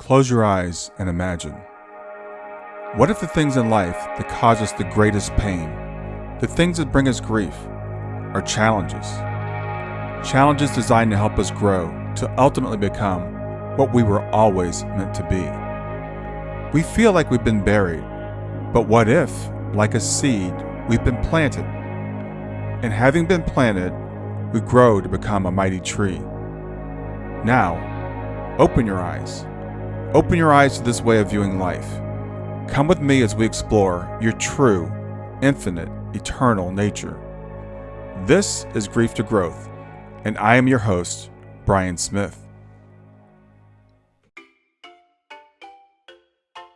Close your eyes and imagine. What if the things in life that cause us the greatest pain, the things that bring us grief, are challenges? Challenges designed to help us grow, to ultimately become what we were always meant to be. We feel like we've been buried, but what if, like a seed, we've been planted? And having been planted, we grow to become a mighty tree. Now, open your eyes. Open your eyes to this way of viewing life. Come with me as we explore your true, infinite, eternal nature. This is Grief to Growth, and I am your host, Brian Smith.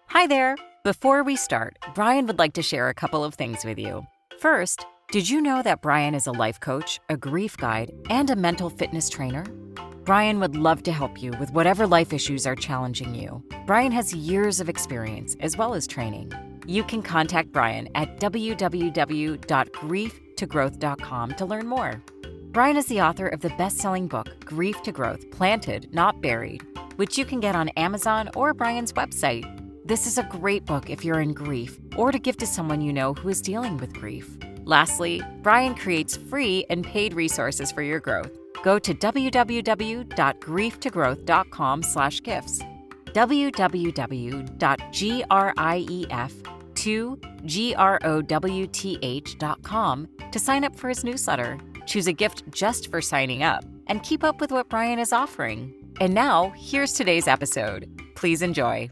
Hi there. Before we start, Brian would like to share a couple of things with you. First, did you know that Brian is a life coach, a grief guide, and a mental fitness trainer? Brian would love to help you with whatever life issues are challenging you. Brian has years of experience as well as training. You can contact Brian at www.grieftogrowth.com to learn more. Brian is the author of the best-selling book, Grief to Growth, Planted, Not Buried, which you can get on Amazon or Brian's website. This is a great book if you're in grief or to give to someone you know who is dealing with grief. Lastly, Brian creates free and paid resources for your growth. Go to www.grieftogrowth.com/gifts, www.grief2growth.com to sign up for his newsletter. Choose a gift just for signing up and keep up with what Brian is offering. And now, here's today's episode. Please enjoy.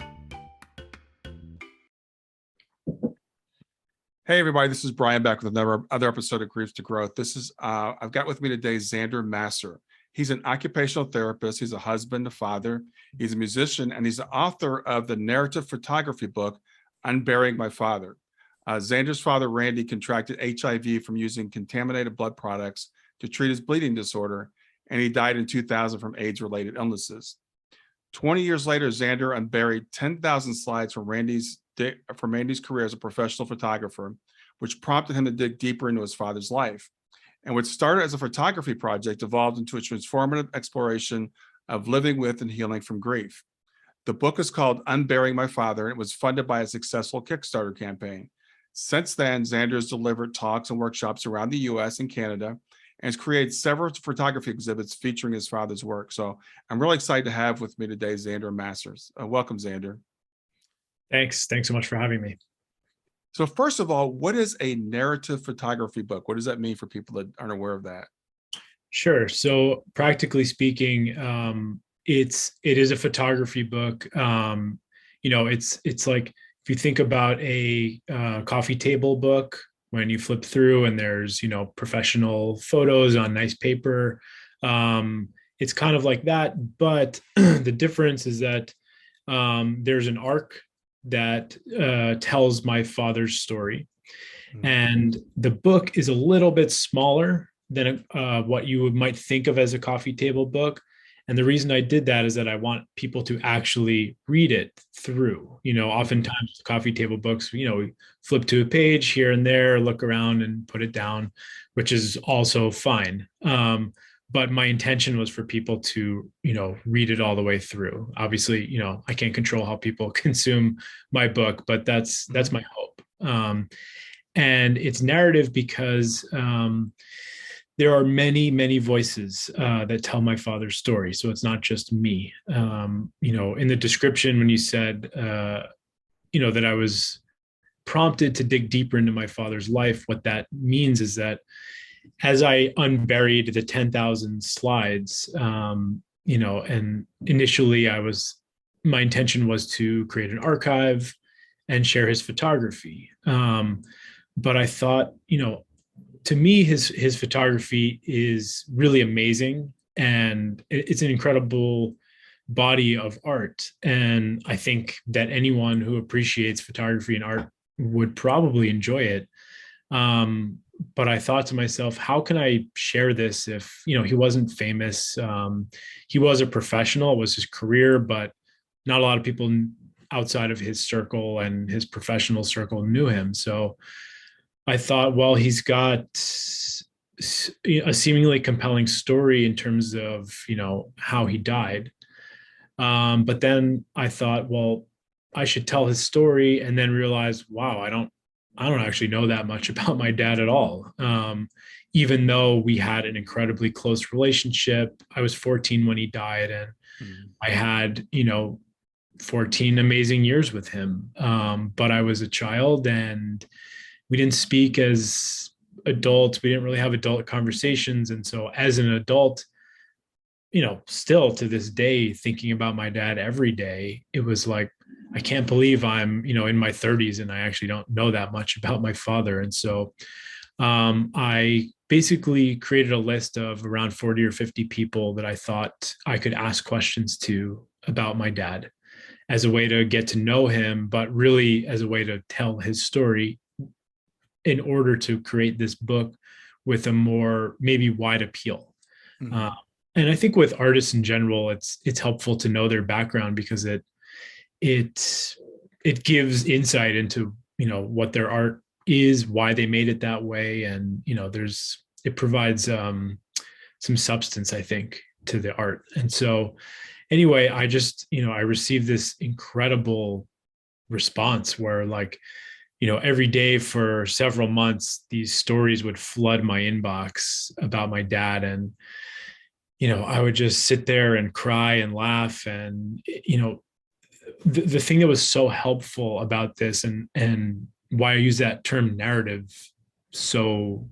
Hey everybody, this is Brian back with another episode of Grief to Growth. I've got with me today Zander Masser. He's an occupational therapist. He's a husband, a father. He's a musician, and he's the author of the narrative photography book, Unburying My Father. Zander's father, Randy, contracted HIV from using contaminated blood products to treat his bleeding disorder, and he died in 2000 from AIDS-related illnesses. 20 years later, Zander unburied 10,000 slides from Randy's career as a professional photographer, which prompted him to dig deeper into his father's life. And what started as a photography project evolved into a transformative exploration of living with and healing from grief. The book is called Unburying My Father, and it was funded by a successful Kickstarter campaign. Since then, Zander has delivered talks and workshops around the US and Canada, and has created several photography exhibits featuring his father's work. So I'm really excited to have with me today Zander Masser. Welcome, Zander. Thanks so much for having me. So first of all, what is a narrative photography book? What does that mean for people that aren't aware of that? Sure. So practically speaking, it is a photography book. It's like if you think about a coffee table book, when you flip through and there's professional photos on nice paper, it's kind of like that. But the difference is that there's an arc that tells my father's story. And the book is a little bit smaller than what you might think of as a coffee table book. And the reason I did that is that I want people to actually read it through. Oftentimes the coffee table books, we flip to a page here and there, look around and put it down, which is also fine. But my intention was for people to, read it all the way through. Obviously, I can't control how people consume my book, but that's my hope. And it's narrative because there are many, many voices that tell my father's story. So it's not just me. In the description, when you said, that I was prompted to dig deeper into my father's life, what that means is that as I unburied the 10,000 slides, and initially my intention was to create an archive and share his photography. But I thought, to me, his photography is really amazing, and it's an incredible body of art. And I think that anyone who appreciates photography and art would probably enjoy it. But I thought to myself, how can I share this if, he wasn't famous? He was a professional, it was his career, but not a lot of people outside of his circle and his professional circle knew him. So I thought, well, he's got a seemingly compelling story in terms of, how he died. But then I thought, well, I should tell his story, and then realized, wow, I don't actually know that much about my dad at all. Even though we had an incredibly close relationship. I was 14 when he died, and Mhm. I had, 14 amazing years with him. But I was a child, and we didn't speak as adults. We didn't really have adult conversations. And so as an adult, still to this day, thinking about my dad every day, it was like, I can't believe I'm, in my 30s and I actually don't know that much about my father. And so I basically created a list of around 40 or 50 people that I thought I could ask questions to about my dad, as a way to get to know him, but really as a way to tell his story in order to create this book with a more maybe wide appeal. Uh, Mhm. and I think with artists in general, it's helpful to know their background, because it it gives insight into, what their art is, why they made it that way, and it provides some substance, I think, to the art. And so anyway, I just, I received this incredible response where, like, every day for several months, these stories would flood my inbox about my dad. And, I would just sit there and cry and laugh. And, the thing that was so helpful about this, and why I use that term narrative so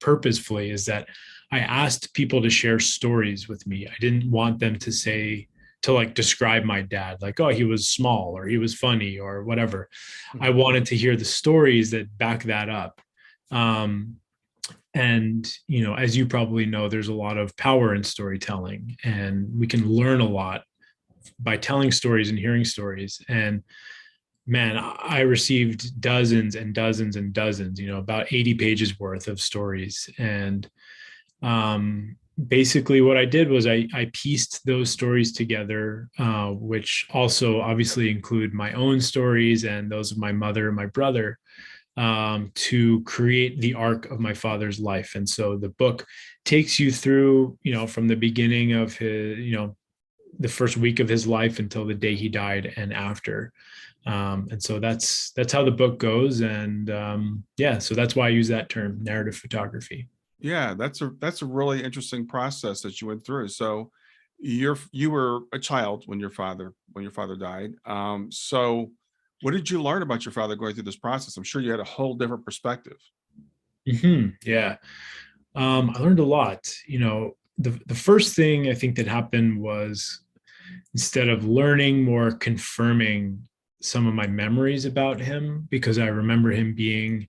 purposefully, is that I asked people to share stories with me. I didn't want them to like describe my dad, like, oh, he was small or he was funny or whatever. I Mhm. wanted to hear the stories that back that up. Um, and, as you probably know, there's a lot of power in storytelling, and we can learn a lot by telling stories and hearing stories. And man, I received dozens and dozens and dozens, about 80 pages worth of stories. And basically what I did was I pieced those stories together, which also obviously include my own stories and those of my mother and my brother, to create the arc of my father's life. And so the book takes you through, from the beginning of his, the first week of his life until the day he died and after. And so that's how the book goes. And yeah, so that's why I use that term, narrative photography. Yeah, that's a really interesting process that you went through. So you were a child when your father died. So what did you learn about your father going through this process? I'm sure you had a whole different perspective. Yeah, I learned a lot. The first thing I think that happened was, instead of learning, more confirming some of my memories about him, because I remember him being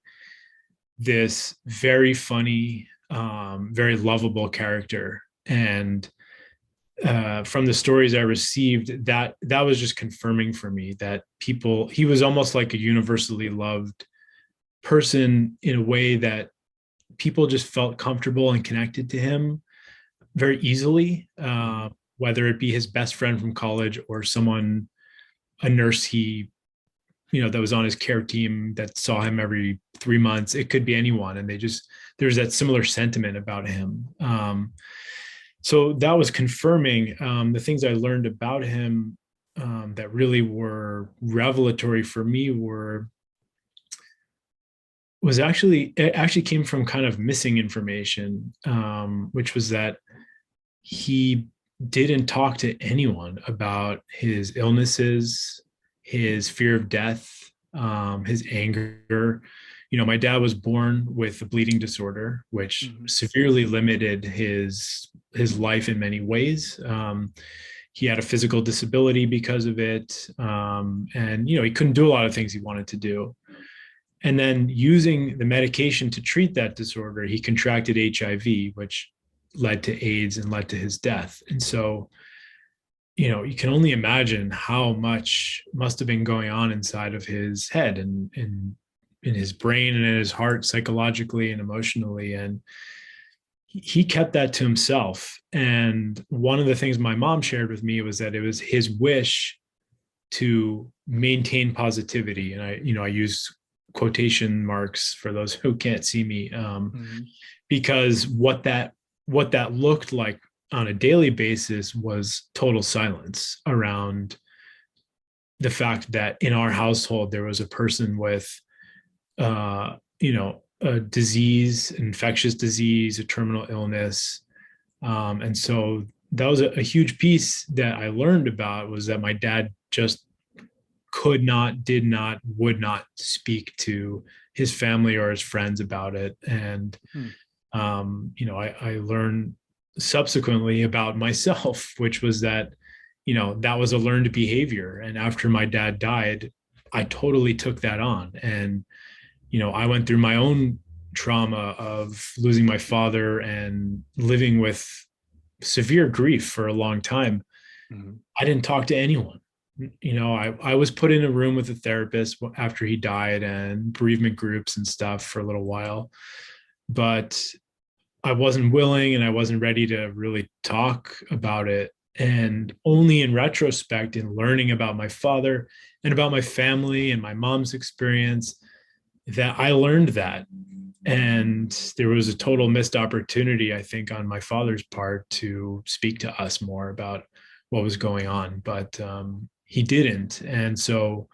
this very funny, very lovable character. And from the stories I received, that was just confirming for me that he was almost like a universally loved person, in a way that people just felt comfortable and connected to him very easily, Mhm. whether it be his best friend from college or someone, a nurse that was on his care team that saw him every 3 months. It could be anyone. And there's that similar sentiment about him. So that was confirming. The things I learned about him, that really were revelatory for me, it actually came from kind of missing information, which was that he didn't talk to anyone about his illnesses, his fear of death, his anger. My dad was born with a bleeding disorder, which Mhm. severely limited his life in many ways. He had a physical disability because of it, and he couldn't do a lot of things he wanted to do. And then, using the medication to treat that disorder, he contracted HIV, which led to AIDS and led to his death. And so, you can only imagine how much must have been going on inside of his head, and in his brain and in his heart, psychologically and emotionally. And he kept that to himself. And one of the things my mom shared with me was that it was his wish to maintain positivity. And I use quotation marks for those who can't see me, Mhm. because what that looked like on a daily basis was total silence around the fact that in our household there was a person with a disease, infectious disease, a terminal illness. And so that was a huge piece that I learned about, was that my dad just could not, did not, would not speak to his family or his friends about it. And, Hmm. I learned subsequently about myself, which was that, that was a learned behavior. And after my dad died, I totally took that on. And, I went through my own trauma of losing my father and living with severe grief for a long time. Mhm. I didn't talk to anyone. I was put in a room with a therapist after he died, and bereavement groups and stuff for a little while, but I wasn't willing and I wasn't ready to really talk about it. And only in retrospect, in learning about my father and about my family and my mom's experience, that I learned that. And there was a total missed opportunity, I think, on my father's part to speak to us more about what was going on. But he didn't. And so,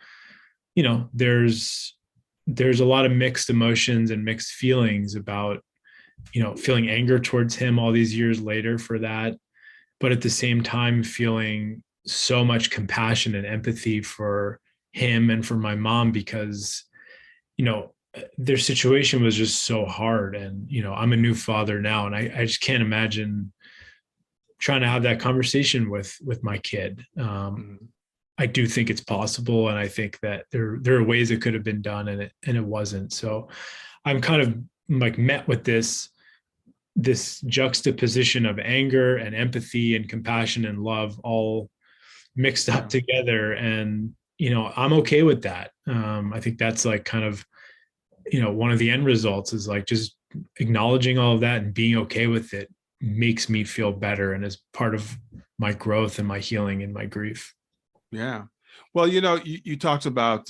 there's a lot of mixed emotions and mixed feelings about, feeling anger towards him all these years later for that, but at the same time feeling so much compassion and empathy for him and for my mom, because their situation was just so hard. And I'm a new father now, and I just can't imagine trying to have that conversation with my kid. Mhm. I do think it's possible, and I think that there are ways it could have been done, and it wasn't. So I'm kind of like met with this juxtaposition of anger and empathy and compassion and love all mixed up Yeah. together. And I'm okay with that. I think that's like kind of one of the end results is like just acknowledging all of that and being okay with it makes me feel better, and is part of my growth and my healing and my grief. Yeah. Well, you talked about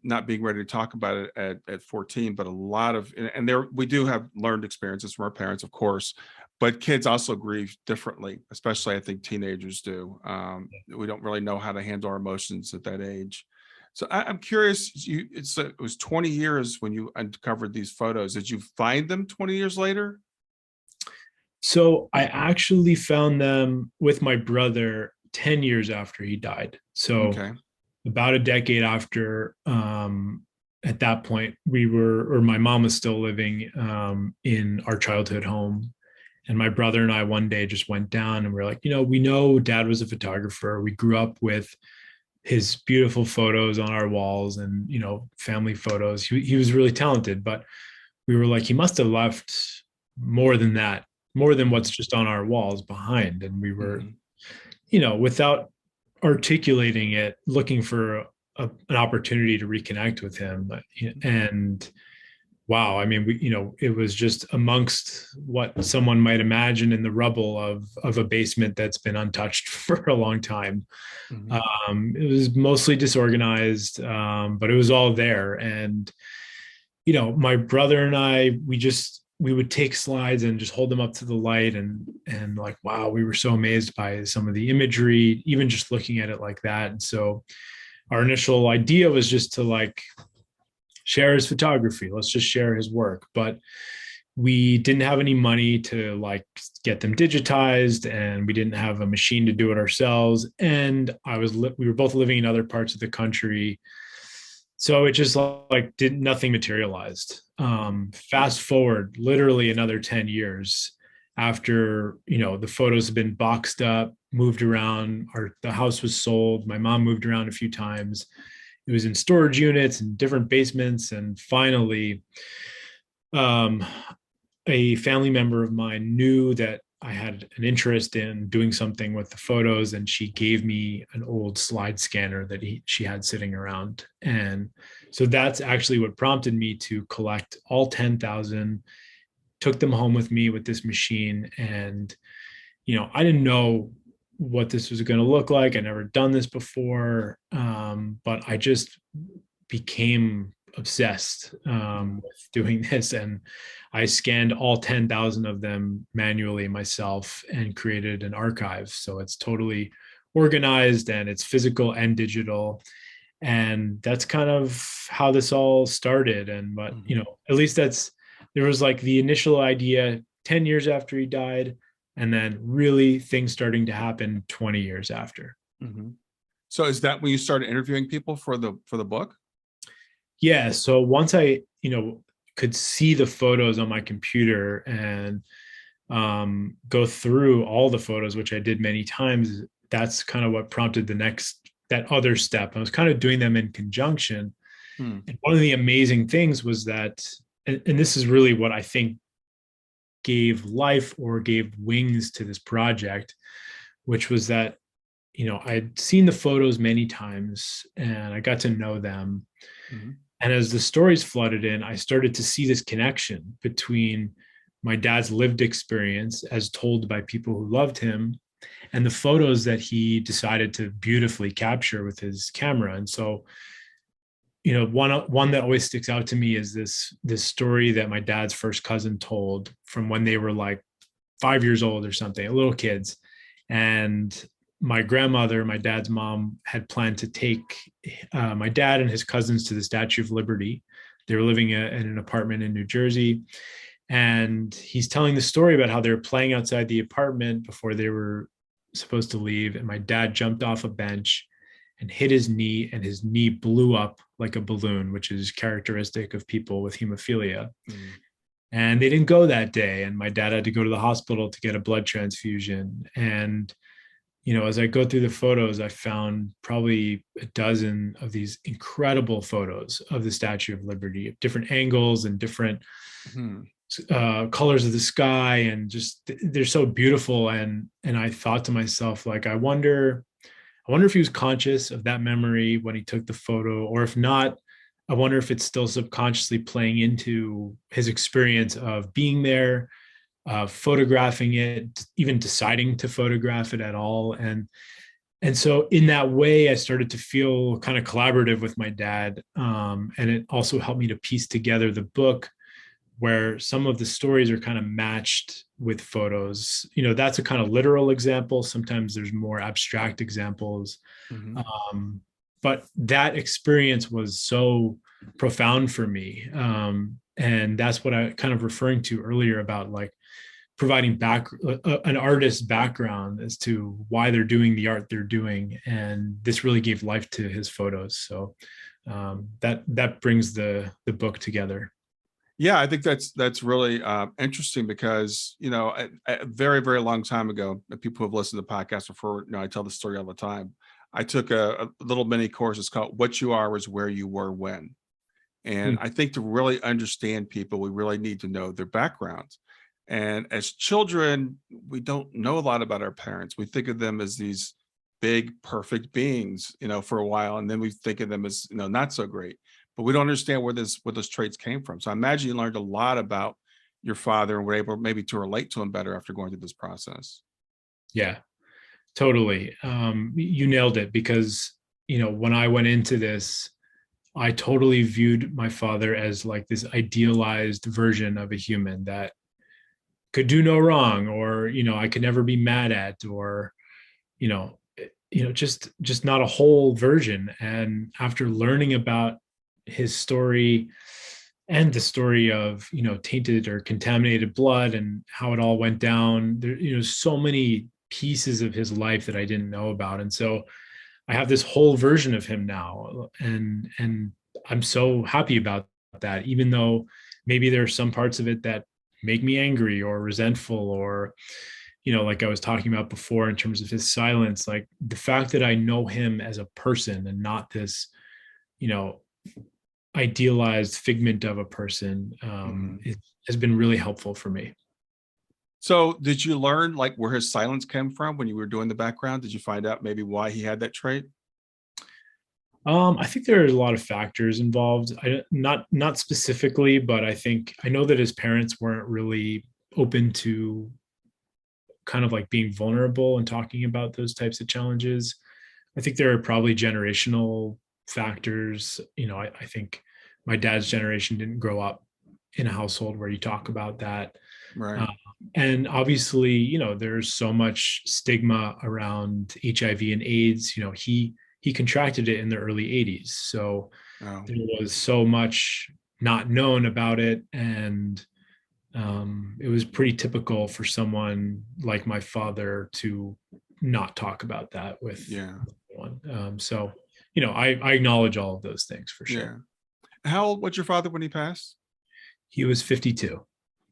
not being ready to talk about it at 14, but a lot of, and there, we do have learned experiences from our parents, of course, but kids also grieve differently, especially I think teenagers do. We don't really know how to handle our emotions at that age. So I'm curious, it was 20 years when you uncovered these photos. Did you find them 20 years later? So I actually found them with my brother 10 years after he died. So Okay. about a decade after, at that point, my mom was still living in our childhood home. And my brother and I one day just went down and we're like, we know dad was a photographer. We grew up with his beautiful photos on our walls and, family photos. He was really talented, but we were like, he must have left more than that, more than what's just on our walls behind. And we were, Mhm. without articulating it, looking for an opportunity to reconnect with him. And wow, I mean, it was just amongst what someone might imagine in the rubble of a basement that's been untouched for a long time. Mhm. It was mostly disorganized, but it was all there. And my brother and I, we would take slides and just hold them up to the light, and like, wow, we were so amazed by some of the imagery, even just looking at it like that. And so our initial idea was just to like share his photography. Let's just share his work. But we didn't have any money to like get them digitized, and we didn't have a machine to do it ourselves. And we were both living in other parts of the country. So it just like did nothing materialized. Fast forward literally another 10 years after, the photos have been boxed up, moved around, the house was sold. My mom moved around a few times. It was in storage units and different basements. And finally, um, a family member of mine knew that I had an interest in doing something with the photos, and she gave me an old slide scanner that she had sitting around. And so that's actually what prompted me to collect all 10,000, took them home with me with this machine. And, I didn't know what this was going to look like. I never done this before. But I just became obsessed with doing this, and I scanned all 10,000 of them manually myself and created an archive. So it's totally organized and it's physical and digital. And that's kind of how this all started. And but at least there was like the initial idea 10 years after he died, and then really things starting to happen 20 years after. So is that when you started interviewing people for the book? Yeah. So once I, could see the photos on my computer and go through all the photos, which I did many times, that's kind of what prompted that other step. I was kind of doing them in conjunction. And one of the amazing things was that, and this is really what I think gave life or gave wings to this project, which was that, I'd seen the photos many times and I got to know them. And as the stories flooded in, I started to see this connection between my dad's lived experience as told by people who loved him and the photos that he decided to beautifully capture with his camera. And so, one that always sticks out to me is this story that my dad's first cousin told from when they were like 5 years old or something, little kids. And my grandmother, my dad's mom, had planned to take my dad and his cousins to the Statue of Liberty. They were living in an apartment in New Jersey. And he's telling the story about how they were playing outside the apartment before they were supposed to leave. And my dad jumped off a bench and hit his knee, and his knee blew up like a balloon, which is characteristic of people with hemophilia. And they didn't go that day. And my dad had to go to the hospital to get a blood transfusion. And as I go through the photos, I found probably a dozen of these incredible photos of the Statue of Liberty, different angles and different colors of the sky, and just they're so beautiful. And I thought to myself, like, I wonder if he was conscious of that memory when he took the photo, or if not, I wonder if it's still subconsciously playing into his experience of being there, photographing it, even deciding to photograph it at all. And so in that way, I started to feel kind of collaborative with my dad. And it also helped me to piece together the book, where some of the stories are kind of matched with photos. That's a kind of literal example. Sometimes there's more abstract examples. But that experience was so profound for me. And that's what I kind of referring to earlier about like providing an artist's background as to why they're doing the art they're doing. And this really gave life to his photos. So that brings the book together. Yeah, I think that's really interesting because, a very, very long time ago, people who have listened to the podcast before, I tell the story all the time. I took a little mini course. It's called What You Are is Where You Were When. And I think to really understand people, we really need to know their backgrounds. And as children, we don't know a lot about our parents. We think of them as these big, perfect beings, for a while. And then we think of them as, not so great. But we don't understand where those traits came from. So I imagine you learned a lot about your father and were able maybe to relate to him better after going through this process. Yeah, totally. You nailed it, because, when I went into this, I totally viewed my father as like this idealized version of a human that could do no wrong, or, I could never be mad at, or, just not a whole version. And after learning about his story and the story of, tainted or contaminated blood and how it all went down, there, so many pieces of his life that I didn't know about. And so I have this whole version of him now. And I'm so happy about that, even though maybe there are some parts of it that make me angry or resentful, or, like I was talking about before in terms of his silence, like the fact that I know him as a person and not this, idealized figment of a person, it has been really helpful for me. So did you learn like where his silence came from when you were doing the background? Did you find out maybe why he had that trait? I think there are a lot of factors involved. Not specifically, but I think I know that his parents weren't really open to kind of like being vulnerable and talking about those types of challenges. I think there are probably generational factors. I think my dad's generation didn't grow up in a household where you talk about that. Right. And obviously, there's so much stigma around HIV and AIDS. He contracted it in the early 80s. So Oh, there was so much not known about it. And it was pretty typical for someone like my father to not talk about that with yeah. anyone. I acknowledge all of those things for Yeah. sure. How old was your father when he passed? He was 52.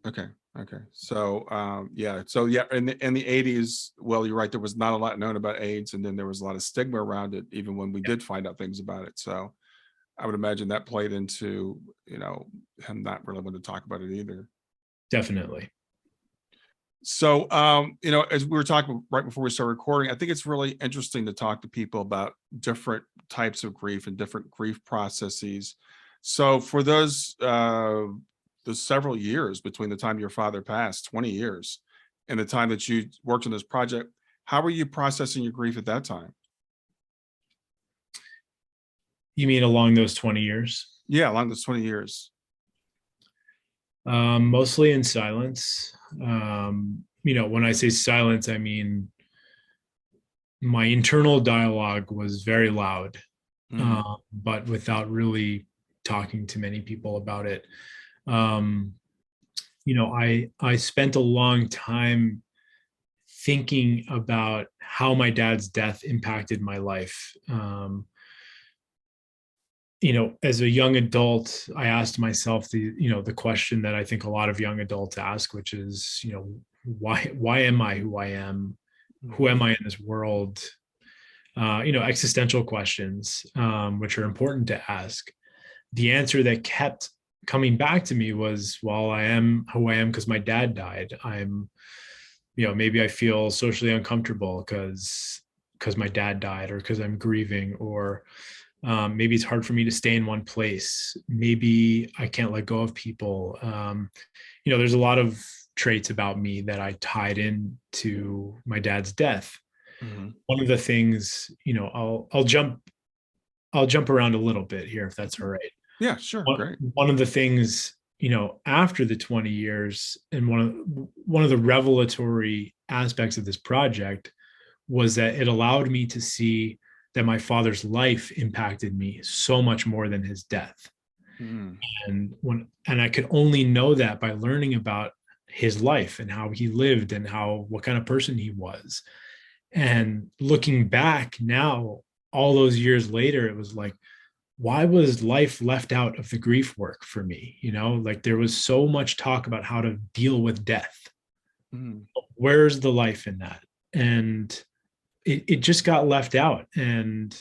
Okay. Okay. So, yeah. So, yeah, in the 80s, well, you're right. There was not a lot known about AIDS, and then there was a lot of stigma around it, even when we did find out things about it. So, I would imagine that played into, him not really wanting to talk about it either. Definitely. So, as we were talking right before we started recording, I think it's really interesting to talk to people about different types of grief and different grief processes. So, for the several years between the time your father passed, 20 years, and the time that you worked on this project, how were you processing your grief at that time? You mean along those 20 years? Yeah, along those 20 years. Mostly in silence. When I say silence, I mean my internal dialogue was very loud, Mm, but without really talking to many people about it. Um, I spent a long time thinking about how my dad's death impacted my life. As a young adult, I asked myself the question that I think a lot of young adults ask, which is, why am I who I am? Who mhm. am I in this world? Existential questions, which are important to ask. The answer that kept coming back to me was, well, I am who I am because my dad died. Maybe I feel socially uncomfortable because my dad died, or because I'm grieving, or maybe it's hard for me to stay in one place. Maybe I can't let go of people. There's a lot of traits about me that I tied into my dad's death. Mhm. One of the things, I'll jump around a little bit here, if that's all right. Yeah, sure. Great. One of the things, after the 20 years, and one of the revelatory aspects of this project was that it allowed me to see that my father's life impacted me so much more than his death. Mm, And I could only know that by learning about his life and how he lived and what kind of person he was. And looking back now, all those years later, it was like, why was life left out of the grief work for me? Like there was so much talk about how to deal with death. mm. Where's the life in that? And it just got left out. And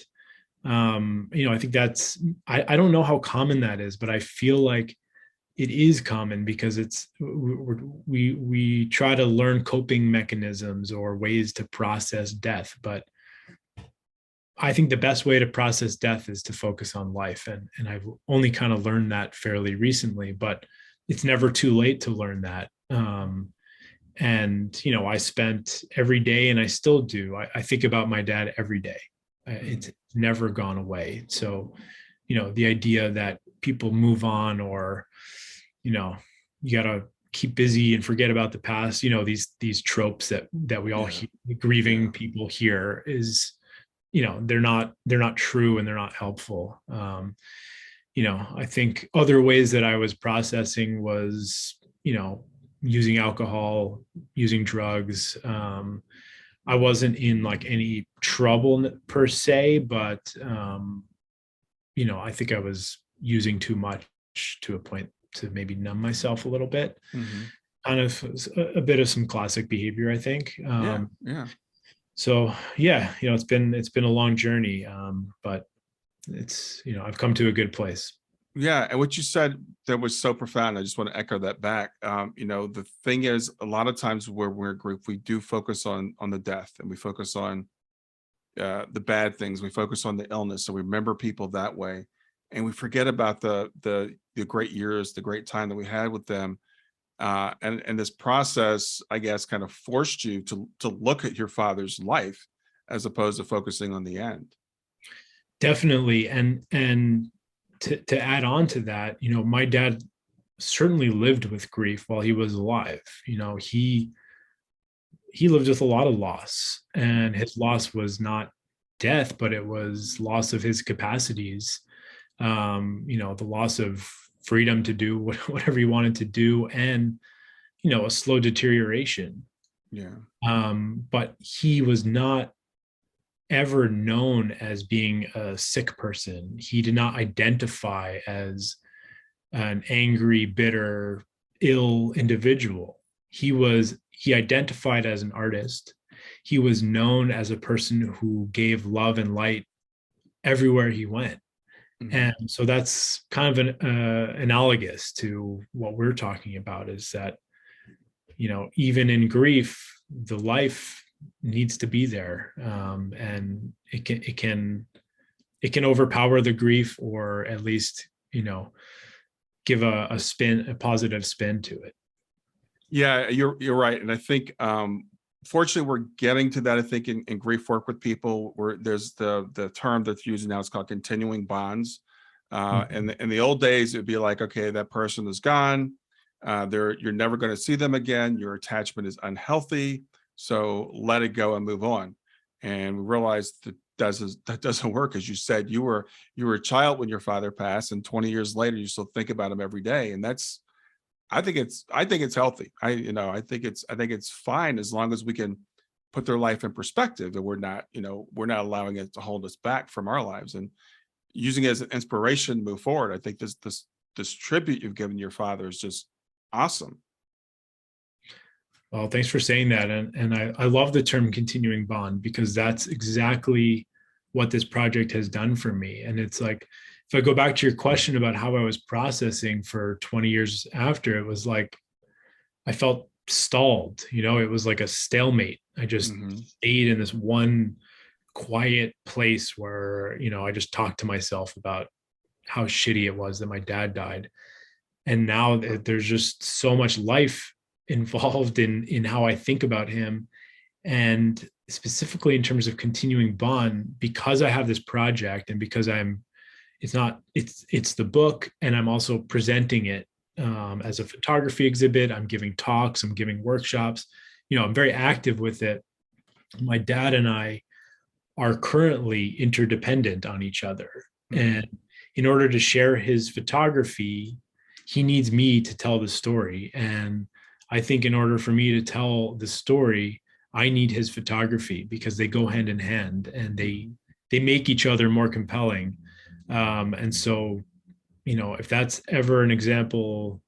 I think I don't know how common that is, but I feel like it is common, because we try to learn coping mechanisms or ways to process death, but I think the best way to process death is to focus on life. And I've only kind of learned that fairly recently, but it's never too late to learn that. I spent every day, and I still do. I think about my dad every day. It's never gone away. So, the idea that people move on, or, you got to keep busy and forget about the past, these tropes that we all Yeah. grieving Yeah. people hear is, they're not true, and they're not helpful. I think other ways that I was processing was, using alcohol, using drugs. I wasn't in like any trouble per se, but I think I was using too much to a point to maybe numb myself a little bit. Mhm. Kind of a bit of some classic behavior, I think. Yeah. Yeah. So yeah, it's been a long journey, but I've come to a good place. Yeah, and what you said that was so profound. I just want to echo that back. The thing is, a lot of times where we're a group, we do focus on the death, and we focus on the bad things. We focus on the illness, so we remember people that way, and we forget about the great years, the great time that we had with them. And this process, I guess, kind of forced you to look at your father's life as opposed to focusing on the end. Definitely. And to add on to that, my dad certainly lived with grief while he was alive. He lived with a lot of loss, and his loss was not death, but it was loss of his capacities. The loss of freedom to do whatever he wanted to do, and a slow deterioration. Yeah. But he was not ever known as being a sick person. He did not identify as an angry, bitter, ill individual. He identified as an artist. He was known as a person who gave love and light everywhere he went. Mm-hmm. And so that's kind of analogous to what we're talking about, is that, even in grief, the life needs to be there. And it can overpower the grief, or at least, give a positive spin to it. Yeah, you're right. And I think fortunately we're getting to that. I think in grief work with people, where there's the term that's used now, it's called continuing bonds. And in the old days, it'd be like, okay, that person is gone. You're never going to see them again. Your attachment is unhealthy. So let it go and move on. And we realized that doesn't work. As you said, you were a child when your father passed, and 20 years later, you still think about him every day. And I think it's healthy. I think it's fine, as long as we can put their life in perspective, and we're not allowing it to hold us back from our lives, and using it as an inspiration to move forward. I think this tribute you've given your father is just awesome. Well, thanks for saying that. And I love the term continuing bond, because that's exactly what this project has done for me. And it's like, if I go back to your question about how I was processing for 20 years after, it was like, I felt stalled, it was like a stalemate. I just stayed in this one quiet place where, I just talked to myself about how shitty it was that my dad died. And now there's just so much life involved in how I think about him. And specifically in terms of continuing bond, because I have this project, and because it's the book, and I'm also presenting it as a photography exhibit. I'm giving talks, I'm giving workshops, I'm very active with it. My dad and I are currently interdependent on each other. And in order to share his photography, he needs me to tell the story. And I think in order for me to tell the story, I need his photography, because they go hand in hand, and they make each other more compelling. And so, if there's ever an example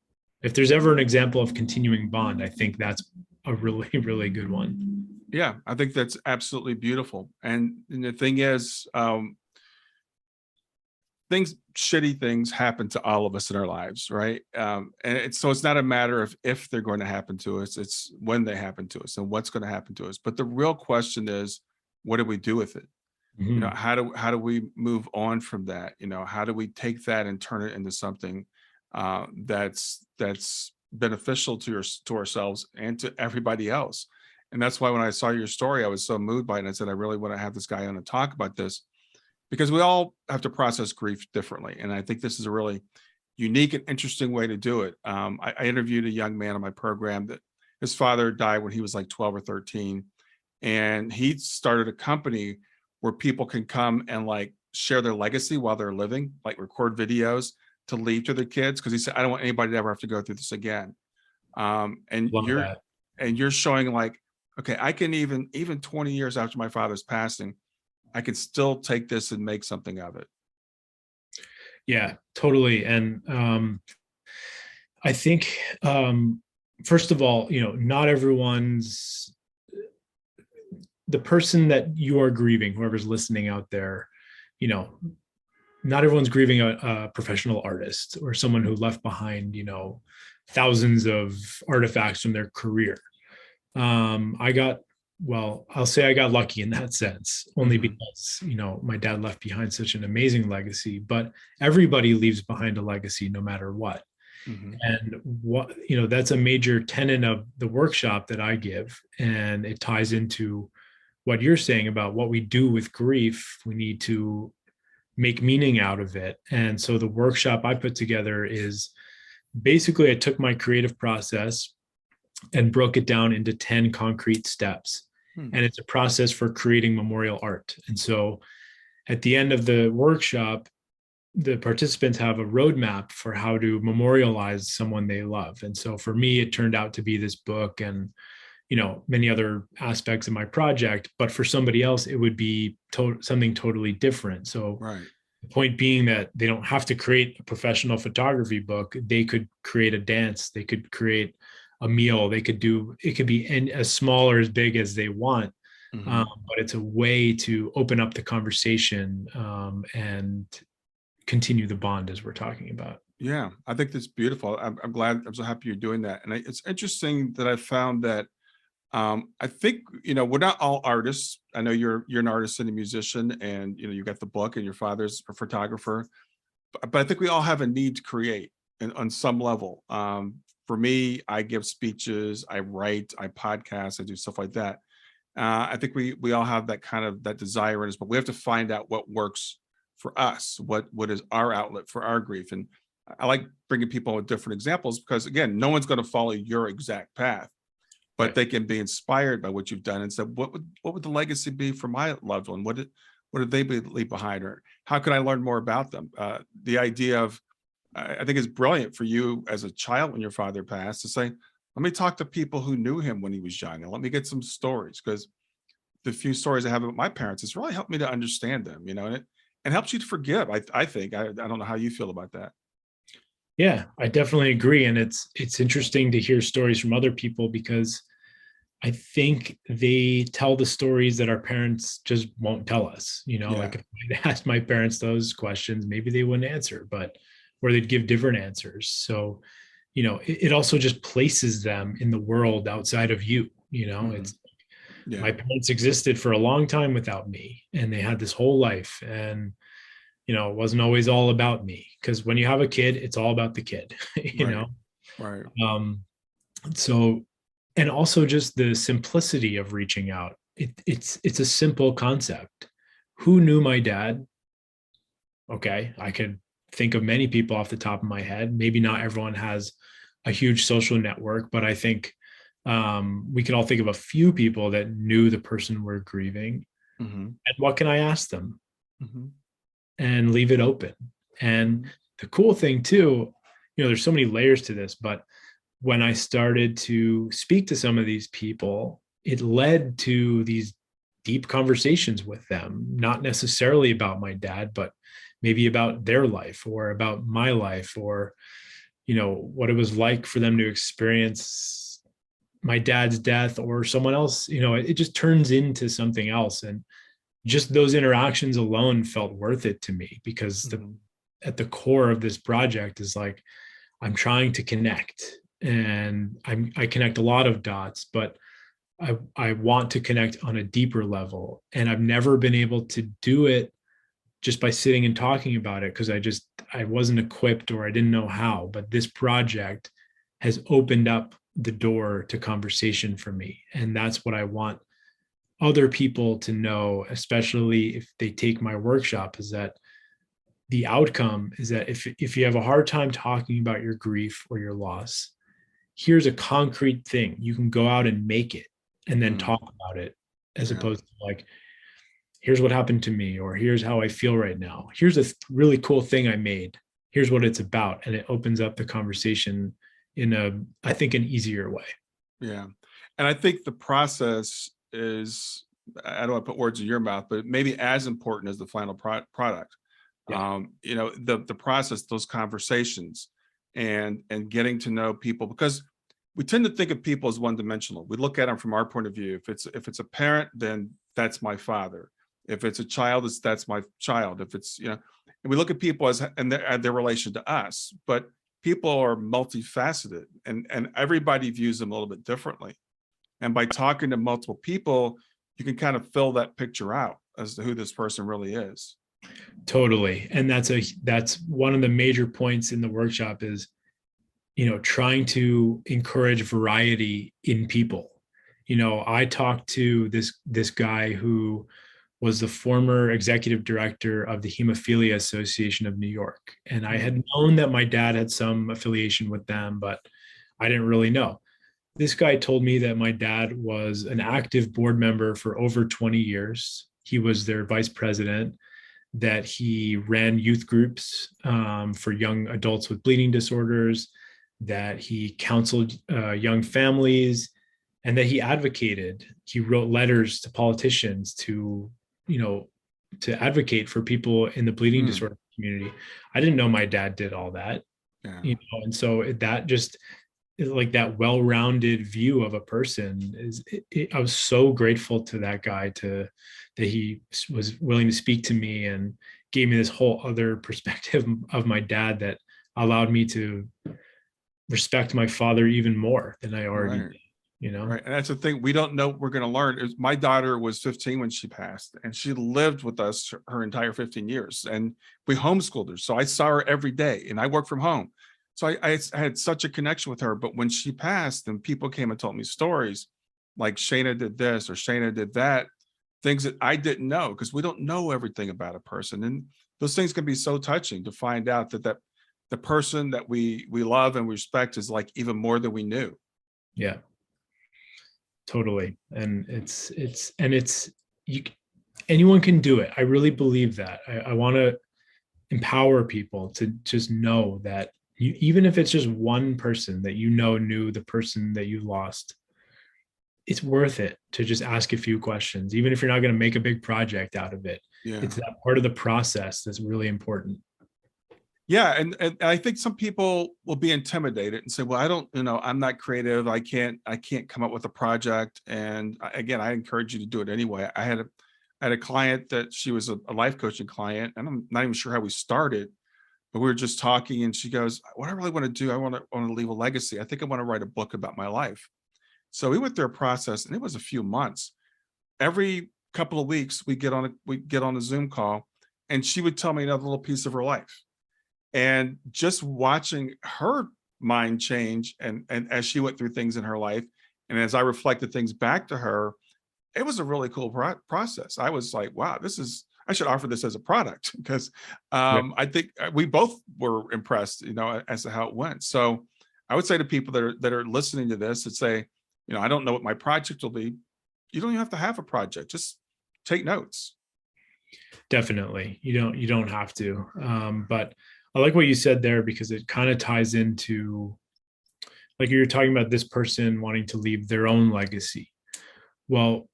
of continuing bond, I think that's a really, really good one. Yeah, I think that's absolutely beautiful. And the thing is, shitty things happen to all of us in our lives, right? And it's not a matter of if they're going to happen to us, it's when they happen to us and what's going to happen to us. But the real question is, what do we do with it? How do we move on from that? How do we take that and turn it into something that's beneficial to ourselves and to everybody else? And that's why when I saw your story, I was so moved by it. And I said, I really want to have this guy on to talk about this, because we all have to process grief differently. And I think this is a really unique and interesting way to do it. I interviewed a young man on my program that his father died when he was like 12 or 13. And he started a company where people can come and like share their legacy while they're living, like record videos to leave to their kids. Cause he said, I don't want anybody to ever have to go through this again. And you're showing like, okay, I can even 20 years after my father's passing, I can still take this and make something of it. Yeah, totally. And I think, first of all, not everyone's, the person that you are grieving, whoever's listening out there, not everyone's grieving a professional artist or someone who left behind, thousands of artifacts from their career. I'll say I got lucky in that sense, only because, my dad left behind such an amazing legacy, but everybody leaves behind a legacy no matter what. And that's a major tenet of the workshop that I give. And it ties into what you're saying about what we do with grief. We need to make meaning out of it. And so the workshop I put together is basically I took my creative process and broke it down into 10 concrete steps. Hmm. And it's a process for creating memorial art. And so at the end of the workshop, the participants have a roadmap for how to memorialize someone they love. And so for me, it turned out to be this book and, many other aspects of my project. But for somebody else, it would be something totally different. So Right. the point being that they don't have to create a professional photography book. They could create a dance. They could create a meal. It could be as small or as big as they want. Mhm. But it's a way to open up the conversation and continue the bond as we're talking about. Yeah, I think that's beautiful. I'm glad. I'm so happy you're doing that. And it's interesting that I found that I think we're not all artists. I know you're an artist and a musician, and you got the book, and your father's a photographer. But I think we all have a need to create, and on some level. For me, I give speeches, I write, I podcast, I do stuff like that. I think we all have that kind of that desire in us, but we have to find out what works for us. What is our outlet for our grief? And I like bringing people with different examples because again, no one's going to follow your exact path, but Right. they can be inspired by what you've done and say, what would the legacy be for my loved one? What did they leave behind, or how can I learn more about them? The idea of I think it's brilliant for you as a child when your father passed to say, let me talk to people who knew him when he was young and let me get some stories because the few stories I have about my parents, it's really helped me to understand them, and it helps you to forgive. I think I don't know how you feel about that. Yeah, I definitely agree. And it's interesting to hear stories from other people because I think they tell the stories that our parents just won't tell us. Yeah. Like if I asked my parents those questions, maybe they wouldn't answer, but or they'd give different answers. So, it also just places them in the world outside of you. Hmm. It's Yeah. my parents existed for a long time without me and they had this whole life. And it wasn't always all about me because when you have a kid, it's all about the kid, Right. Right. Um, so, and also just the simplicity of reaching out. It's a simple concept. Who knew my dad? Okay, I could think of many people off the top of my head. Maybe not everyone has a huge social network, but I think we can all think of a few people that knew the person we're grieving. Hmm. And what can I ask them? Hmm. And leave it open. And Hmm. the cool thing too, there's so many layers to this, but when I started to speak to some of these people, it led to these deep conversations with them, not necessarily about my dad, but maybe about their life or about my life or, what it was like for them to experience my dad's death or someone else. It just turns into something else. And just those interactions alone felt worth it to me because Hmm. at the core of this project is like I'm trying to connect and I connect a lot of dots, but I want to connect on a deeper level. And I've never been able to do it just by sitting and talking about it because I wasn't equipped or I didn't know how. But this project has opened up the door to conversation for me. And that's what I want other people to know, especially if they take my workshop, is that the outcome is that if you have a hard time talking about your grief or your loss, here's a concrete thing. You can go out and make it and then Hmm. talk about it as Yeah. opposed to like, here's what happened to me, or here's how I feel right now. Here's a really cool thing I made. Here's what it's about. And it opens up the conversation in I think, an easier way. Yeah. And I think the process is, I don't want to put words in your mouth, but maybe as important as the final product. Yeah. The process, those conversations and getting to know people, because we tend to think of people as one dimensional. We look at them from our point of view. If it's a parent, then that's my father. If it's a child, that's my child. If it's, and we look at people as and their relation to us, but people are multifaceted and everybody views them a little bit differently. And by talking to multiple people, you can kind of fill that picture out as to who this person really is. Totally. And that's one of the major points in the workshop is, trying to encourage variety in people. I talked to this guy who was the former executive director of the Hemophilia Association of New York. And I had known that my dad had some affiliation with them, but I didn't really know. This guy told me that my dad was an active board member for over 20 years. He was their vice president, that he ran youth groups for young adults with bleeding disorders, that he counseled young families, and that he advocated. He wrote letters to politicians to advocate for people in the bleeding disorder community. I didn't know my dad did all that, and so that just like that well-rounded view of a person I was so grateful to that guy that he was willing to speak to me and gave me this whole other perspective of my dad that allowed me to respect my father even more than I already did. Right. And that's the thing. We don't know what we're going to learn. My daughter was 15 when she passed, and she lived with us her entire 15 years. And we homeschooled her. So I saw her every day, and I worked from home. So I had such a connection with her. But when she passed and people came and told me stories like Shayna did this or Shayna did that, things that I didn't know, because we don't know everything about a person. And those things can be so touching to find out that the person that we love and respect is like even more than we knew. Yeah. Totally. And anyone can do it. I really believe that. I want to empower people to just know that even if it's just one person that knew the person that you lost, it's worth it to just ask a few questions, even if you're not going to make a big project out of it. It's that part of the process that's really important. Yeah. And I think some people will be intimidated and say, well, I don't, I'm not creative. I can't come up with a project. And again, I encourage you to do it anyway. I had a client that she was a life coaching client, and I'm not even sure how we started, but we were just talking and she goes, what I really want to do, I want to leave a legacy. I think I want to write a book about my life. So we went through a process, and it was a few months. Every couple of weeks we get on a Zoom call, and she would tell me another little piece of her life. And just watching her mind change and as she went through things in her life, and as I reflected things back to her, it was a really cool process. I was like, wow, I should offer this as a product, because I think we both were impressed, as to how it went. So I would say to people that are listening to this that say, I don't know what my project will be. You don't even have to have a project. Just take notes. Definitely. You don't have to. But I like what you said there, because it kind of ties into, like, you're talking about this person wanting to leave their own legacy. Well,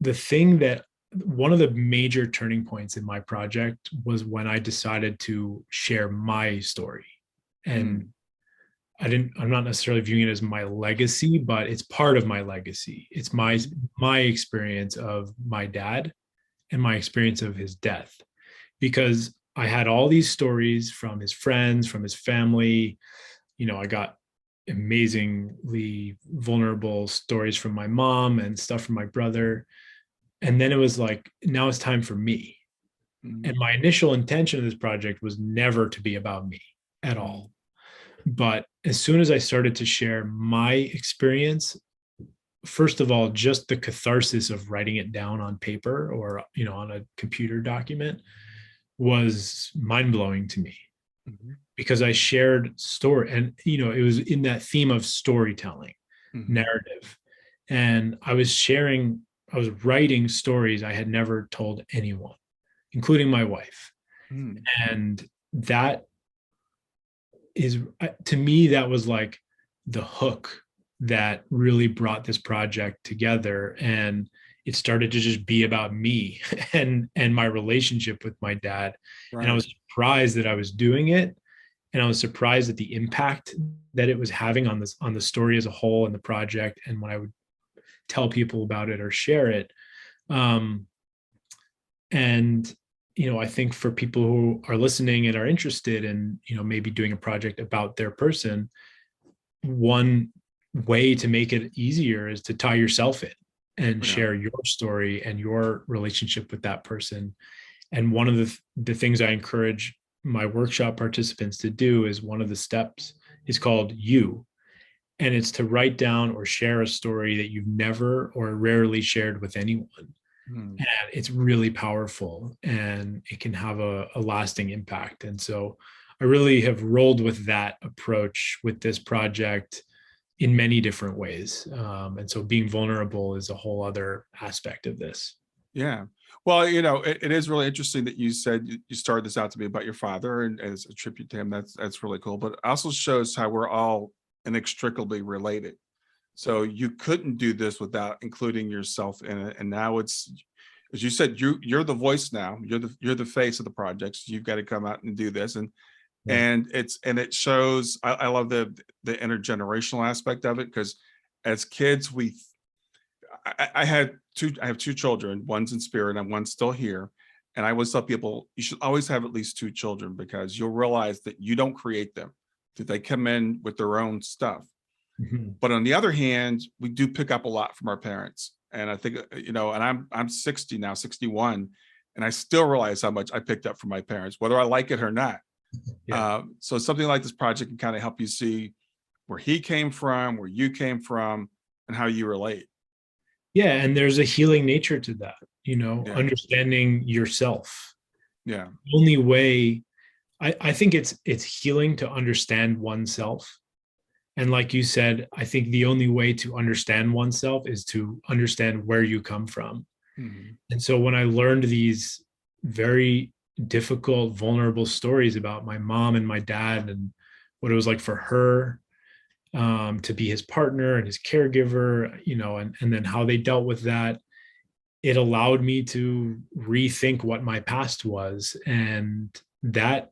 one of the major turning points in my project was when I decided to share my story. And I'm not necessarily viewing it as my legacy, but it's part of my legacy. It's my experience of my dad and my experience of his death, because I had all these stories from his friends, from his family. I got amazingly vulnerable stories from my mom and stuff from my brother. And then it was like, now it's time for me. And my initial intention of this project was never to be about me at all. But as soon as I started to share my experience, first of all, just the catharsis of writing it down on paper or, on a computer document was mind-blowing to me, because I shared story, and, it was in that theme of storytelling, narrative. And I was writing stories I had never told anyone, including my wife. And that is, to me, that was like the hook that really brought this project together. And it started to just be about me and my relationship with my dad. Right. And I was surprised that I was doing it. And I was surprised at the impact that it was having on the story as a whole and the project. And when I would tell people about it or share it. I think for people who are listening and are interested in, maybe doing a project about their person, one way to make it easier is to tie yourself in and share your story and your relationship with that person. And one of the things I encourage my workshop participants to do is, one of the steps is called You. And it's to write down or share a story that you've never or rarely shared with anyone. Hmm. and it's really powerful and it can have a lasting impact. And so I really have rolled with that approach with this project in many different ways. And so being vulnerable is a whole other aspect of this. Yeah. Well, it is really interesting that you said you started this out to be about your father and as a tribute to him. That's really cool. But it also shows how we're all inextricably related. So you couldn't do this without including yourself in it. And now it's, as you said, you're the voice now. You're the face of the project. So you've got to come out and do this. Yeah. And it shows. I love the intergenerational aspect of it, because as kids I have two children. One's in spirit and one's still here. And I always tell people you should always have at least two children, because you'll realize that you don't create them, that they come in with their own stuff. Mhm. But on the other hand, we do pick up a lot from our parents. And I think, and I'm 60 now, 61, and I still realize how much I picked up from my parents, whether I like it or not. Yeah. So something like this project can kind of help you see where he came from, where you came from, and how you relate. Yeah. And there's a healing nature to that, Yeah. understanding yourself. Yeah. The only way I think it's healing to understand oneself. And like you said, I think the only way to understand oneself is to understand where you come from. Mhm. And so when I learned these very difficult, vulnerable stories about my mom and my dad and what it was like for her to be his partner and his caregiver, and then how they dealt with that, it allowed me to rethink what my past was. And that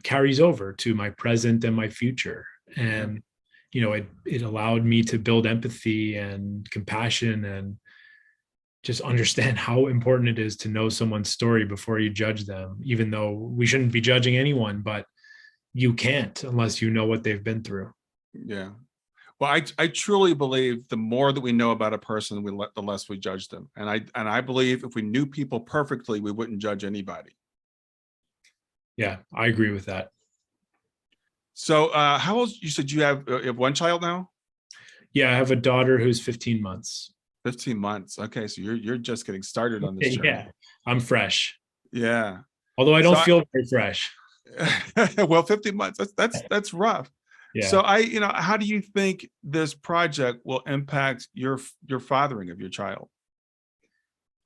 carries over to my present and my future. Yeah. And it allowed me to build empathy and compassion and just understand how important it is to know someone's story before you judge them, even though we shouldn't be judging anyone, but you can't unless you know what they've been through. Yeah. Well, I truly believe the more that we know about a person, the less we judge them. And I believe if we knew people perfectly, we wouldn't judge anybody. Yeah, I agree with that. So, how old? You said you have one child now? Yeah, I have a daughter who's 15 months. 15 months. Okay, so you're just getting started on this Yeah, journey. I'm fresh. Yeah. Although I So, don't feel very fresh. well, 15 months. That's rough. So, Yeah, how do you think this project will impact your fathering of your child?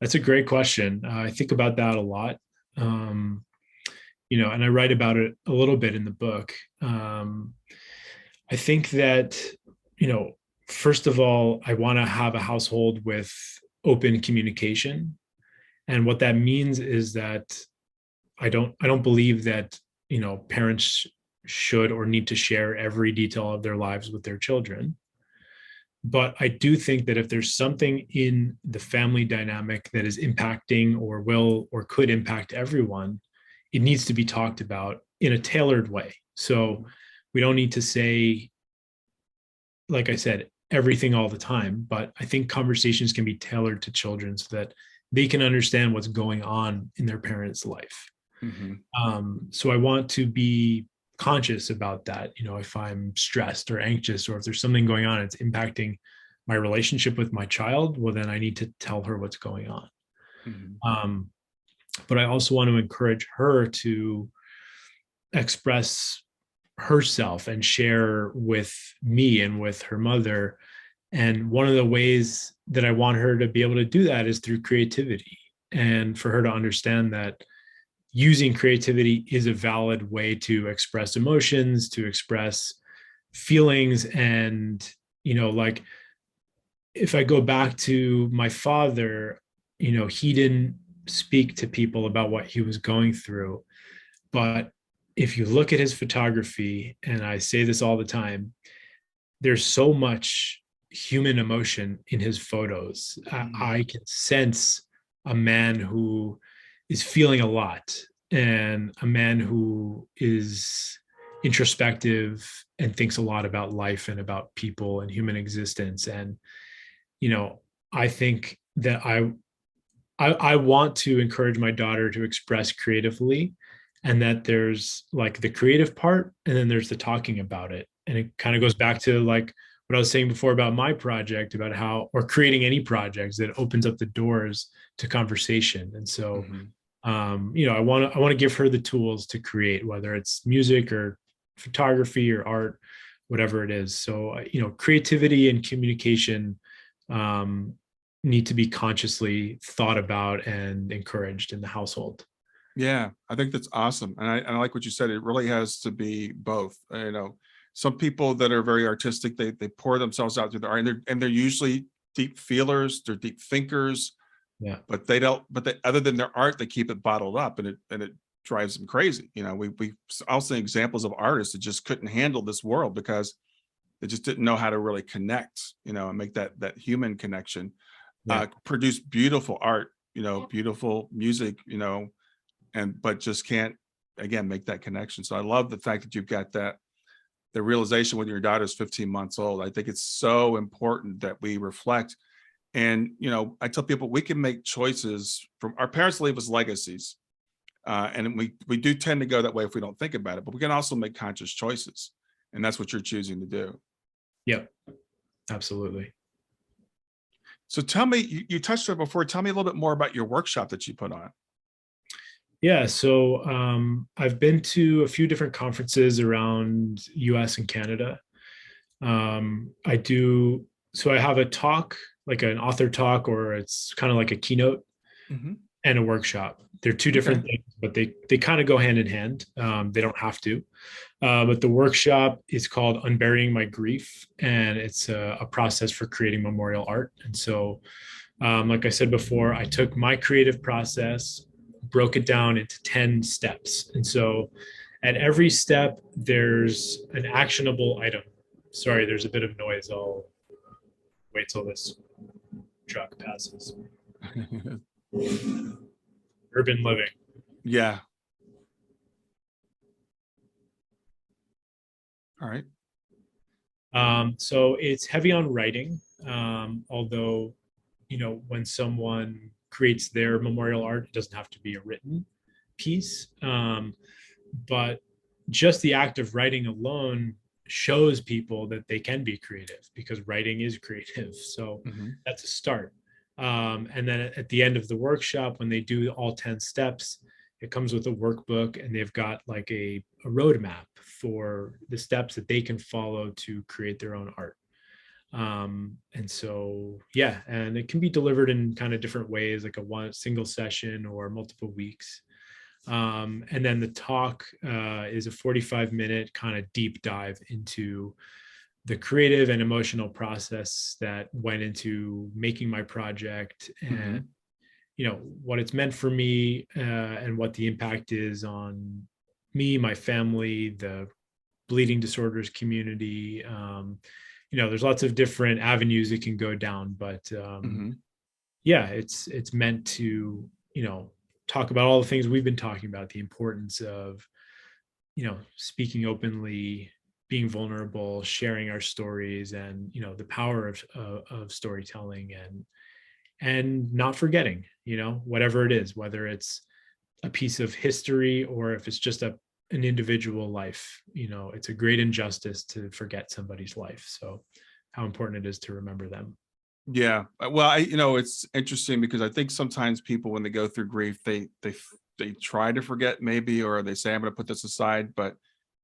that's a great question. I think about that a lot. Um, and I write about it a little bit in the book. I think that, you know, first of all, I want to have a household with open communication. And what that means is that I don't believe that, parents should or need to share every detail of their lives with their children. But I do think that if there's something in the family dynamic that is impacting or will or could impact everyone, it needs to be talked about in a tailored way. So we don't need to say, like I said, everything all the time, but I think conversations can be tailored to children so that they can understand what's going on in their parents' life. Hmm. So I want to be conscious about that. If I'm stressed or anxious, or if there's something going on, it's impacting my relationship with my child, well, then I need to tell her what's going on. Hmm. Um, but I also want to encourage her to express herself and share with me and with her mother. And one of the ways that I want her to be able to do that is through creativity, and for her to understand that using creativity is a valid way to express emotions, to express feelings. And, like if I go back to my father, he didn't speak to people about what he was going through. But if you look at his photography, and I say this all the time, there's so much human emotion in his photos. I can sense a man who is feeling a lot, and a man who is introspective and thinks a lot about life and about people and human existence. And, I think that I want to encourage my daughter to express creatively, and that there's like the creative part and then there's the talking about it. And it kind of goes back to like what I was saying before about my project, about how, or creating any projects that opens up the doors to conversation. And so, Mhm. I want to give her the tools to create, whether it's music or photography or art, whatever it is. So, creativity and communication um, need to be consciously thought about and encouraged in the household. Yeah, I think that's awesome. And I like what you said. It really has to be both. Some people that are very artistic, they pour themselves out through the art, and they're usually deep feelers, they're deep thinkers, Yeah. but they don't, but they, other than their art, they keep it bottled up, and it drives them crazy. We also examples of artists that just couldn't handle this world because they just didn't know how to really connect, and make that human connection. Yeah. Produce beautiful art, beautiful music, and but just can't, again, make that connection. So I love the fact that you've got the realization when your daughter's 15 months old. I think it's so important that we reflect. And I tell people we can make choices. From our parents leave us legacies, and we do tend to go that way if we don't think about it, but we can also make conscious choices, and that's what you're choosing to do. Yep. Absolutely. So tell me, you touched on it before, tell me a little bit more about your workshop that you put on. Yeah, so I've been to a few different conferences around US and Canada. I do, so I have a talk, like an author talk, or it's kind of like a keynote Hmm. and a workshop. They're two Okay. different things, but they kind of go hand in hand. They don't have to. But the workshop is called Unburying My Grief, and it's a process for creating memorial art. And so, like I said before, I took my creative process, broke it down into 10 steps. And so at every step, there's an actionable item. Sorry, there's a bit of noise. I'll wait till this truck passes. Urban living. Yeah. All right. So it's heavy on writing, although, when someone creates their memorial art, it doesn't have to be a written piece. But just the act of writing alone shows people that they can be creative, because writing is creative. So Hmm. that's a start. And then at the end of the workshop, when they do all 10 steps, it comes with a workbook, and they've got like a roadmap for the steps that they can follow to create their own art. And so, yeah, and it can be delivered in kind of different ways, like a one single session or multiple weeks. And then the talk is a 45-minute kind of deep dive into the creative and emotional process that went into making my project, and Hmm. what it's meant for me, and what the impact is on me, my family, the bleeding disorders community. There's lots of different avenues it can go down, but Hmm. yeah, it's meant to talk about all the things we've been talking about, the importance of speaking openly, being vulnerable, sharing our stories, and the power of storytelling, and not forgetting, whatever it is, whether it's a piece of history or if it's just an individual life. It's a great injustice to forget somebody's life. So how important it is to remember them. Yeah. Well, it's interesting because I think sometimes people, when they go through grief, they try to forget maybe, or they say, I'm going to put this aside, but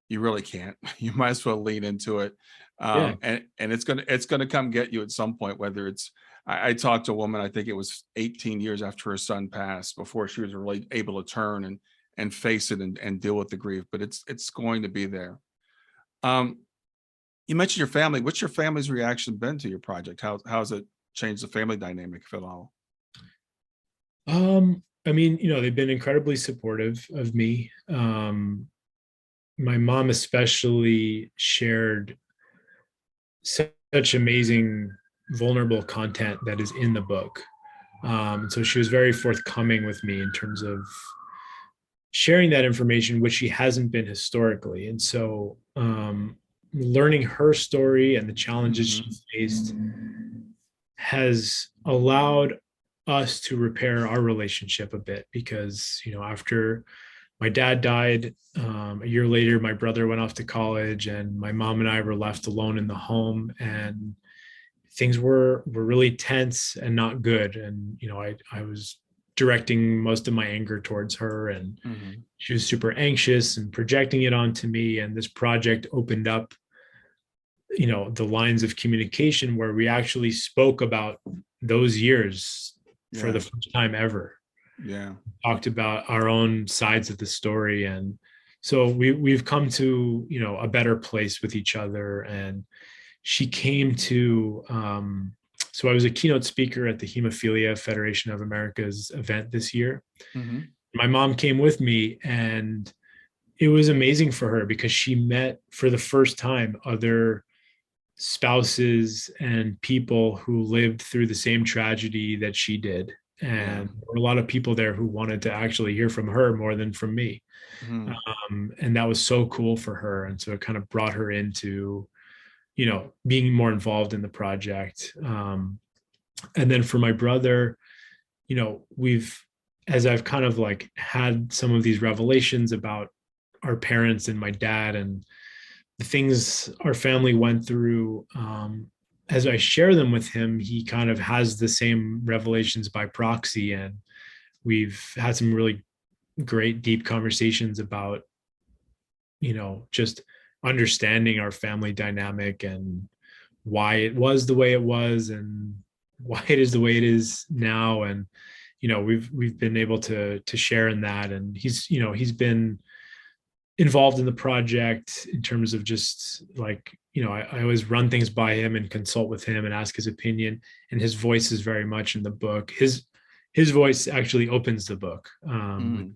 you really can't. You might as well lean into it. Yeah. And it's gonna come get you at some point, whether it's, I talked to a woman, I think it was 18 years after her son passed, before she was really able to turn and face it and deal with the grief, but it's going to be there. Um, you mentioned your family. What's your family's reaction been to your project? How's it changed the family dynamic, if at all? I mean, they've been incredibly supportive of me. My mom especially shared such amazing vulnerable content that is in the book. And so she was very forthcoming with me in terms of sharing that information, which she hasn't been historically. And so, learning her story and the challenges she Hmm. faced has allowed us to repair our relationship a bit, because after my dad died, A year later, my brother went off to college, and my mom and I were left alone in the home, and things were really tense and not good. And I was directing most of my anger towards her, and Mhm. she was super anxious and projecting it onto me. And this project opened up the lines of communication where we actually spoke about those years for Yeah. the first time ever, Yeah. talked about our own sides of the story. And so we've come to a better place with each other. And she came to so I was a keynote speaker at the Hemophilia Federation of America's event this year. Mhm. My mom came with me, and it was amazing for her because she met for the first time other spouses and people who lived through the same tragedy that she did. Yeah. And there were a lot of people there who wanted to actually hear from her more than from me. Mhm. And that was so cool for her. And so it kind of brought her into, being more involved in the project. And then for my brother, as I've kind of like had some of these revelations about our parents and my dad and the things our family went through, as I share them with him, he kind of has the same revelations by proxy. And we've had some really great, deep conversations about, just understanding our family dynamic and why it was the way it was and why it is the way it is now. And, we've been able to share in that. And he's been involved in the project in terms of just like I always run things by him and consult with him and ask his opinion, and his voice is very much in the book. His voice actually opens the book, Mhm.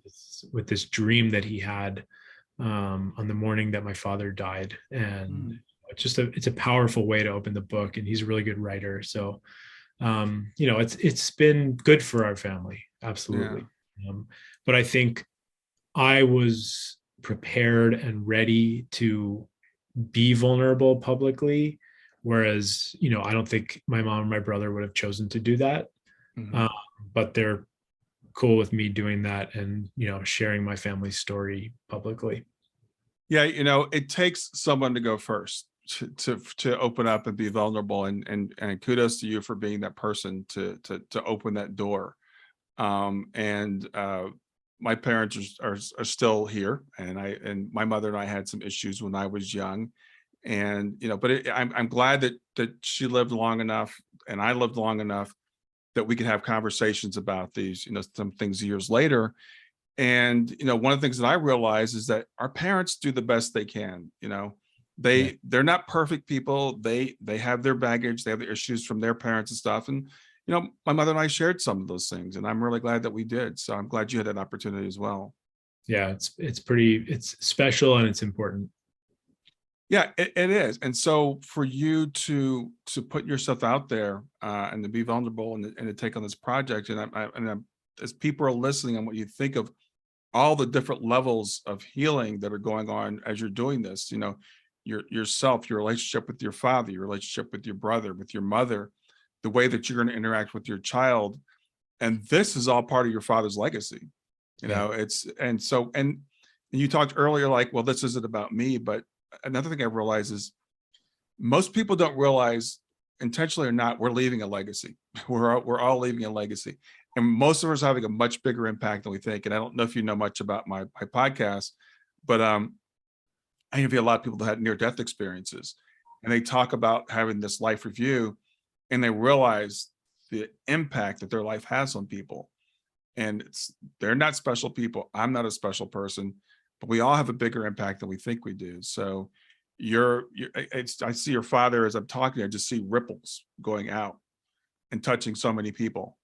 with this dream that he had on the morning that my father died. And Mhm. it's a powerful way to open the book, and he's a really good writer. So it's been good for our family, Yeah. absolutely. But I think I was prepared and ready to be vulnerable publicly, whereas I don't think my mom and my brother would have chosen to do that. um, Mhm. but they're cool with me doing that and sharing my family story publicly. Yeah, it takes someone to go first to open up and be vulnerable, and kudos to you for being that person to open that door. And My parents are still here, and my mother and I had some issues when I was young, and but I'm glad that she lived long enough and I lived long enough that we could have conversations about these, some things years later. And one of the things that I realize is that our parents do the best they can. Yeah. They're not perfect people. They have their baggage, they have their issues from their parents and stuff. And my mother and I shared some of those things, and I'm really glad that we did. So I'm glad you had that opportunity as well. Yeah, it's special and it's important. Yeah, it is. And so for you to put yourself out there, and to be vulnerable, and to take on this project, as people are listening, and what you think of all the different levels of healing that are going on as you're doing this, yourself, your relationship with your father, your relationship with your brother, with your mother, the way that you're going to interact with your child. And this is all part of your father's legacy. Yeah. It's and so and you talked earlier like, well, this isn't about me. But another thing I realize is most people don't realize, intentionally or not, we're leaving a legacy. We're all leaving a legacy, and most of us are having a much bigger impact than we think. And I don't know if you know much about my podcast, but I interview a lot of people that had near death experiences, and they talk about having this life review, and they realize the impact that their life has on people. And they're not special people. I'm not a special person, but we all have a bigger impact than we think we do. So I see your father as I'm talking, I just see ripples going out and touching so many people.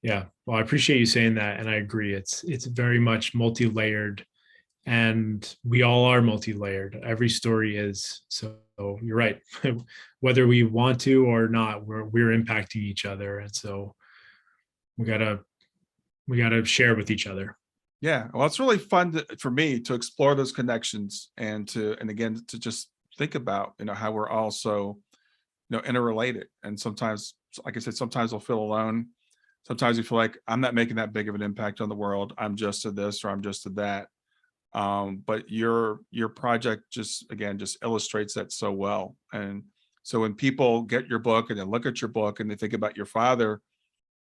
Yeah. Well, I appreciate you saying that. And I agree. It's very much multi-layered, and we all are multi-layered. Every story is. So you're right. Whether we want to or not, we're impacting each other. And so we gotta share with each other. Yeah, well, it's really fun for me to explore those connections, and again to just think about how we're all so interrelated. And sometimes, like I said, sometimes I'll feel alone. Sometimes you feel like I'm not making that big of an impact on the world. I'm just to this or I'm just to that. But your project just illustrates that so well. And so when people get your book and they look at your book and they think about your father,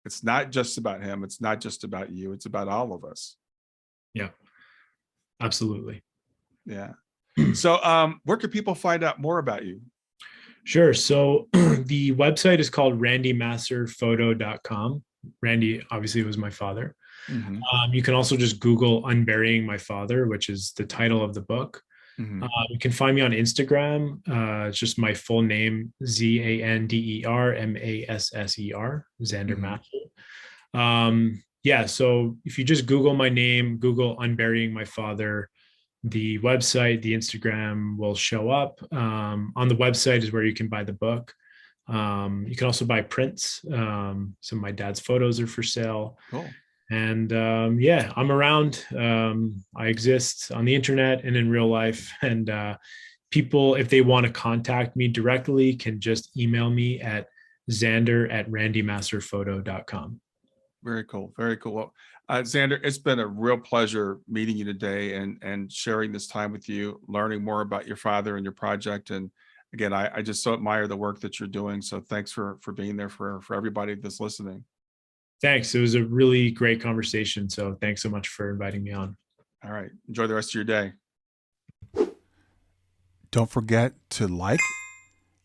it's not just about him. It's not just about you. It's about all of us. Yeah, absolutely. Yeah. So where can people find out more about you? Sure. So the website is called randymasserphoto.com. Randy obviously was my father. Mm-hmm. You can also just Google Unburying My Father, which is the title of the book. Mm-hmm. You can find me on Instagram. It's just my full name, ZanderMasser, Zander Mm-hmm. Masser. Yeah, so if you just Google my name, Google Unburying My Father, the website, the Instagram will show up. On the website is where you can buy the book. You can also buy prints. Some of my dad's photos are for sale. Cool. And yeah, I'm around. I exist on the internet and in real life. And people, if they want to contact me directly, can just email me at zander@randymasserphoto.com. Very cool. Very cool. Well, Zander, it's been a real pleasure meeting you today and sharing this time with you, learning more about your father and your project. And again, I just so admire the work that you're doing. So thanks for being there for everybody that's listening. Thanks. It was a really great conversation. So thanks so much for inviting me on. All right. Enjoy the rest of your day. Don't forget to like,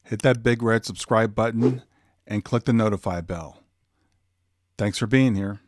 hit that big red subscribe button, and click the notify bell. Thanks for being here.